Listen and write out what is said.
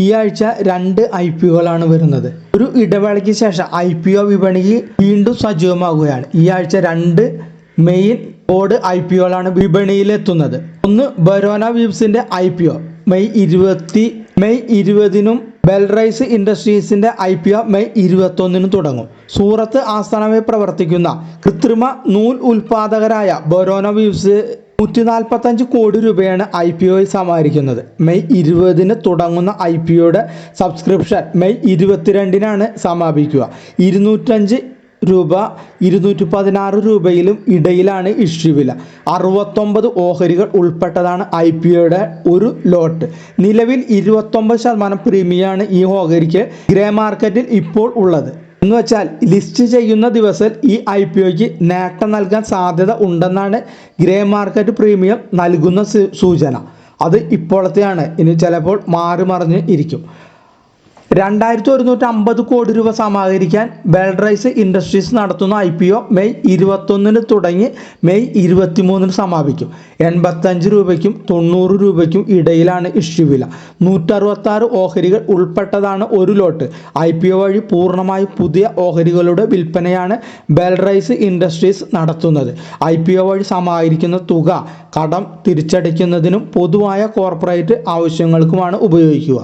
ഈ ആഴ്ച 2 IPOകളാണ് വരുന്നത്. ഒരു ഇടവേളയ്ക്ക് ശേഷം IPO വിപണി വീണ്ടും സജീവമാകുകയാണ്. ഈ ആഴ്ച 2 മെയിൻ ബോർഡ് IPOകളാണ് വിപണിയിലെത്തുന്നത്. ഒന്ന് ബരോന വീവ്സിന്റെ IPO മെയ് 20-നും ബെൽറൈസ് ഇൻഡസ്ട്രീസിന്റെ IPO മെയ് 21-നും തുടങ്ങും. സൂറത്ത് ആസ്ഥാനമായി പ്രവർത്തിക്കുന്ന കൃത്രിമ നൂൽ ഉൽപാദകരായ ബരോന വീവ്സ് 145 കോടി രൂപയാണ് IPOയിൽ സമാഹരിക്കുന്നത്. മെയ് 20-ന് തുടങ്ങുന്ന IPOയുടെ സബ്സ്ക്രിപ്ഷൻ മെയ് 22-നാണ് സമാപിക്കുക. 205 രൂപ 216 രൂപയിലും ഇടയിലാണ് ഇഷ്യൂ വില. 69 ഓഹരികൾ ഉൾപ്പെട്ടതാണ് IPOയുടെ ഒരു ലോട്ട്. നിലവിൽ 29% പ്രീമിയമാണ് ഈ ഓഹരിക്ക് ഗ്രേ മാർക്കറ്റിൽ ഇപ്പോൾ ഉള്ളത്. എന്ന് വെച്ചാൽ ലിസ്റ്റ് ചെയ്യുന്ന ദിവസം ഈ IPOയ്ക്ക് നേട്ടം നൽകാൻ സാധ്യത ഉണ്ടെന്നാണ് ഗ്രേ മാർക്കറ്റ് പ്രീമിയം നൽകുന്ന സൂചന. അത് ഇപ്പോഴത്തെയാണ്. ഇനി ചിലപ്പോൾ മാറി മറിഞ്ഞ് ഇരിക്കും. 2150 കോടി രൂപ സമാഹരിക്കാൻ ബെൽറൈസ് ഇൻഡസ്ട്രീസ് നടത്തുന്ന IPO മെയ് 21-ന് തുടങ്ങി മെയ് 23-ന് സമാപിക്കും. 85 രൂപയ്ക്കും 90 രൂപയ്ക്കും ഇടയിലാണ് ഇഷ്യൂ വില. 166 ഓഹരികൾ ഉൾപ്പെട്ടതാണ് ഒരു ലോട്ട്. IPO വഴി പൂർണ്ണമായി പുതിയ ഓഹരികളുടെ വിൽപ്പനയാണ് ബെൽറൈസ് ഇൻഡസ്ട്രീസ് നടത്തുന്നത്. IPO വഴി സമാഹരിക്കുന്ന തുക കടം തിരിച്ചടയ്ക്കുന്നതിനും പൊതുവായ കോർപ്പറേറ്റ് ആവശ്യങ്ങൾക്കുമാണ് ഉപയോഗിക്കുക.